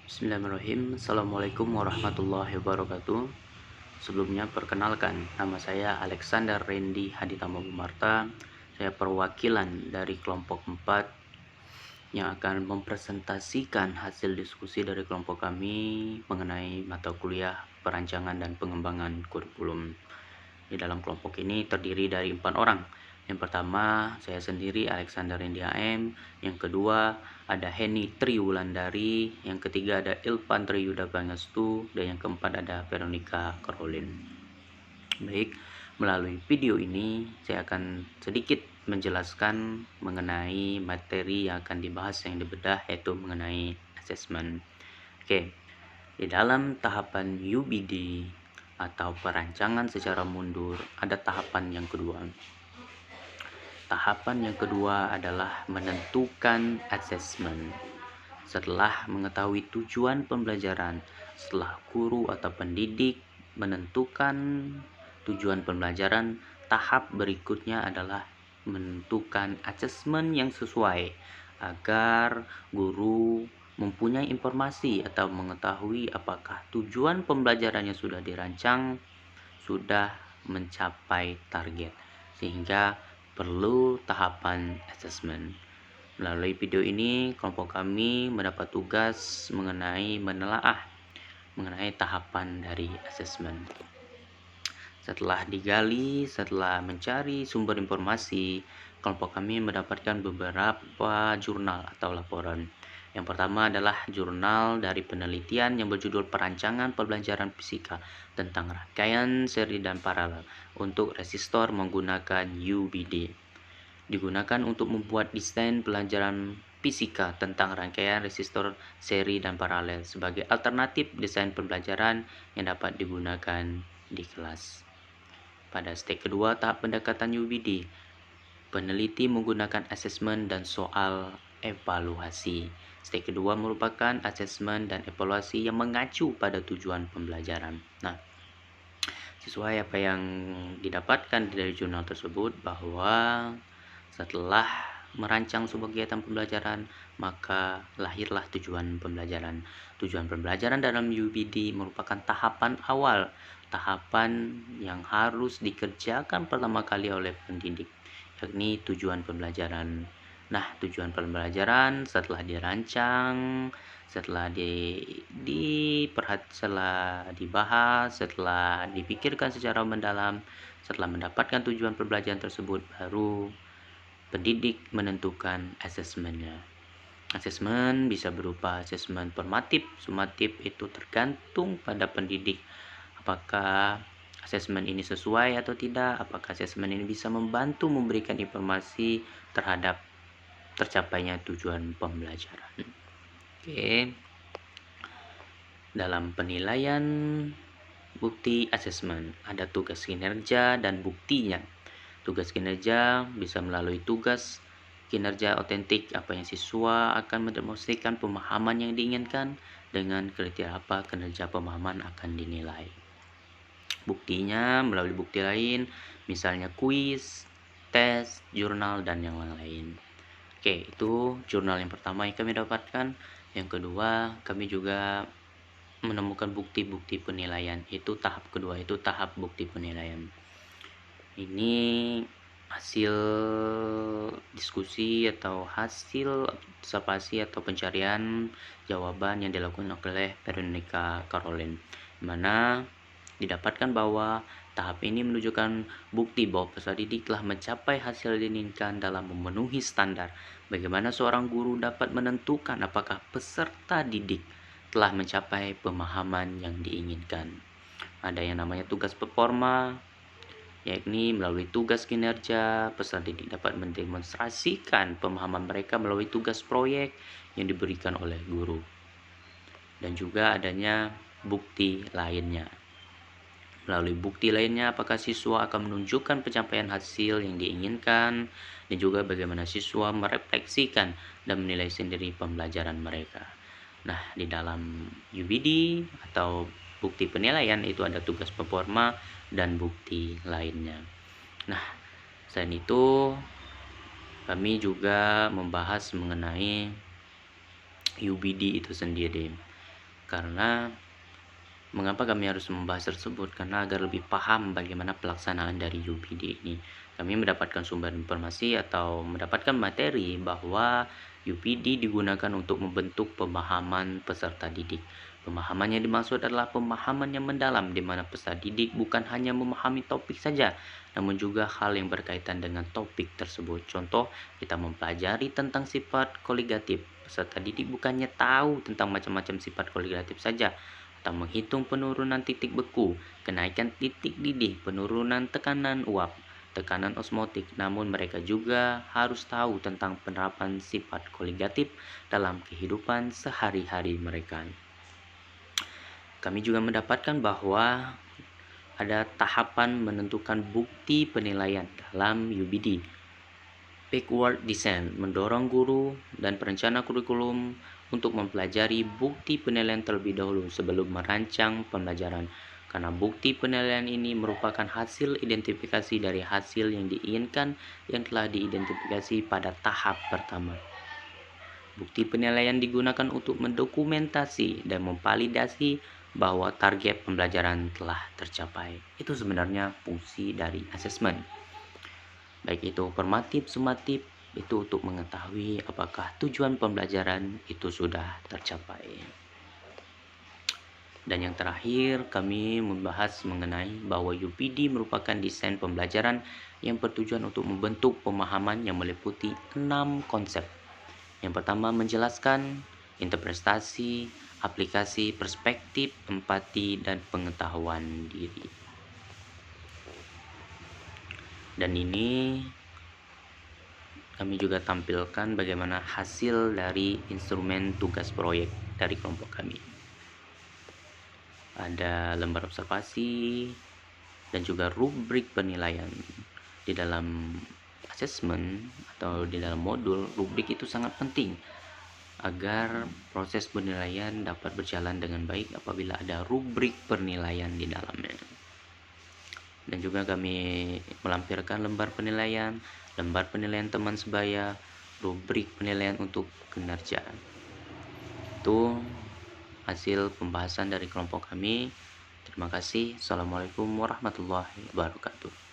Bismillahirrahmanirrahim. Assalamualaikum warahmatullahi wabarakatuh. Sebelumnya perkenalkan, nama saya Alexander Randy Haditama Bumarta. Saya perwakilan dari kelompok 4 yang akan mempresentasikan hasil diskusi dari kelompok kami mengenai mata kuliah perancangan dan pengembangan kurikulum. Di dalam kelompok ini terdiri dari 4 orang. Yang pertama, saya sendiri Alexander Randy AM. Yang kedua, ada Henny Triwulandari. Yang ketiga ada Ilvan Triyuda Bangastu. Dan yang keempat ada Veronica Caroline. Baik, melalui video ini saya akan sedikit menjelaskan mengenai materi yang akan dibahas yang dibedah, yaitu mengenai assessment. Oke, di dalam tahapan UBD atau perancangan secara mundur ada tahapan yang kedua. Tahapan yang kedua adalah menentukan assessment. Setelah mengetahui tujuan pembelajaran, setelah guru atau pendidik menentukan tujuan pembelajaran, tahap berikutnya adalah menentukan assessment yang sesuai agar guru mempunyai informasi atau mengetahui apakah tujuan pembelajarannya sudah dirancang, sudah mencapai target, sehingga perlu tahapan assessment. Melalui video ini, kelompok kami mendapat tugas menelaah mengenai tahapan dari assessment. Setelah digali, setelah mencari sumber informasi, kelompok kami mendapatkan beberapa jurnal atau laporan. Yang pertama adalah jurnal dari penelitian yang berjudul Perancangan Pembelajaran Fisika tentang rangkaian seri dan paralel untuk resistor menggunakan UBD. Digunakan untuk membuat desain pelajaran fisika tentang rangkaian resistor seri dan paralel sebagai alternatif desain pembelajaran yang dapat digunakan di kelas. Pada step kedua tahap pendekatan UBD, peneliti menggunakan asesmen dan soal evaluasi. Step kedua merupakan asesmen dan evaluasi yang mengacu pada tujuan pembelajaran. Nah, sesuai apa yang didapatkan dari jurnal tersebut, bahwa setelah merancang sebuah kegiatan pembelajaran, maka lahirlah tujuan pembelajaran. Tujuan pembelajaran dalam UBD merupakan tahapan awal, tahapan yang harus dikerjakan pertama kali oleh pendidik, yakni tujuan pembelajaran. Nah, tujuan pembelajaran setelah dirancang, setelah dibahas, setelah dipikirkan secara mendalam, setelah mendapatkan tujuan pembelajaran tersebut, baru pendidik menentukan asesmennya. Asesmen bisa berupa asesmen formatif, sumatif, itu tergantung pada pendidik. Apakah asesmen ini sesuai atau tidak? Apakah asesmen ini bisa membantu memberikan informasi terhadap tercapainya tujuan pembelajaran? Oke. Dalam penilaian bukti asesmen, ada tugas kinerja dan buktinya. Tugas kinerja bisa melalui tugas kinerja otentik, apa yang siswa akan mendemonstrasikan pemahaman yang diinginkan, dengan kriteria apa kinerja pemahaman akan dinilai. Buktinya melalui bukti lain, misalnya kuis, tes, jurnal, dan yang lain. Oke, itu jurnal yang pertama yang kami dapatkan. Yang kedua, kami juga menemukan bukti-bukti penilaian. Itu tahap kedua, itu tahap bukti penilaian. Ini hasil diskusi atau hasil observasi atau pencarian jawaban yang dilakukan oleh Veronica Caroline, mana didapatkan bahwa tahap ini menunjukkan bukti bahwa peserta didik telah mencapai hasil diinginkan dalam memenuhi standar. Bagaimana seorang guru dapat menentukan apakah peserta didik telah mencapai pemahaman yang diinginkan? Ada yang namanya tugas performa, yakni melalui tugas kinerja, peserta didik dapat mendemonstrasikan pemahaman mereka melalui tugas proyek yang diberikan oleh guru. Dan juga adanya bukti lainnya. Melalui bukti lainnya, apakah siswa akan menunjukkan pencapaian hasil yang diinginkan, dan juga bagaimana siswa merefleksikan dan menilai sendiri pembelajaran mereka. Nah, di dalam UBD atau bukti penilaian itu ada tugas performa dan bukti lainnya. Nah, selain itu kami juga membahas mengenai UBD itu sendiri. Karena mengapa kami harus membahas tersebut? Karena agar lebih paham bagaimana pelaksanaan dari UPD ini. Kami mendapatkan sumber informasi atau mendapatkan materi bahwa UPD digunakan untuk membentuk pemahaman peserta didik. Pemahaman yang dimaksud adalah pemahaman yang mendalam, di mana peserta didik bukan hanya memahami topik saja, namun juga hal yang berkaitan dengan topik tersebut. Contoh, kita mempelajari tentang sifat koligatif. Peserta didik bukannya tahu tentang macam-macam sifat koligatif saja, atau menghitung penurunan titik beku, kenaikan titik didih, penurunan tekanan uap, tekanan osmotik, namun mereka juga harus tahu tentang penerapan sifat koligatif dalam kehidupan sehari-hari mereka. Kami juga mendapatkan bahwa ada tahapan menentukan bukti penilaian dalam UBD. Backward Design mendorong guru dan perencana kurikulum untuk mempelajari bukti penilaian terlebih dahulu sebelum merancang pembelajaran, karena bukti penilaian ini merupakan hasil identifikasi dari hasil yang diinginkan yang telah diidentifikasi pada tahap pertama. Bukti penilaian digunakan untuk mendokumentasi dan memvalidasi bahwa target pembelajaran telah tercapai. Itu sebenarnya fungsi dari asesmen. Baik itu formatif, sumatif, itu untuk mengetahui apakah tujuan pembelajaran itu sudah tercapai. Dan yang terakhir, kami membahas mengenai bahwa UPD merupakan desain pembelajaran yang bertujuan untuk membentuk pemahaman yang meliputi 6 konsep. Yang pertama, menjelaskan interpretasi, aplikasi, perspektif, empati, dan pengetahuan diri. Dan ini kami juga tampilkan bagaimana hasil dari instrumen tugas proyek dari kelompok kami. Ada lembar observasi dan juga rubrik penilaian. Di dalam asesmen atau di dalam modul, rubrik itu sangat penting agar proses penilaian dapat berjalan dengan baik apabila ada rubrik penilaian di dalamnya. Dan juga kami melampirkan lembar penilaian teman sebaya, rubrik penilaian untuk kinerja. Itu hasil pembahasan dari kelompok kami. Terima kasih. Assalamualaikum warahmatullahi wabarakatuh.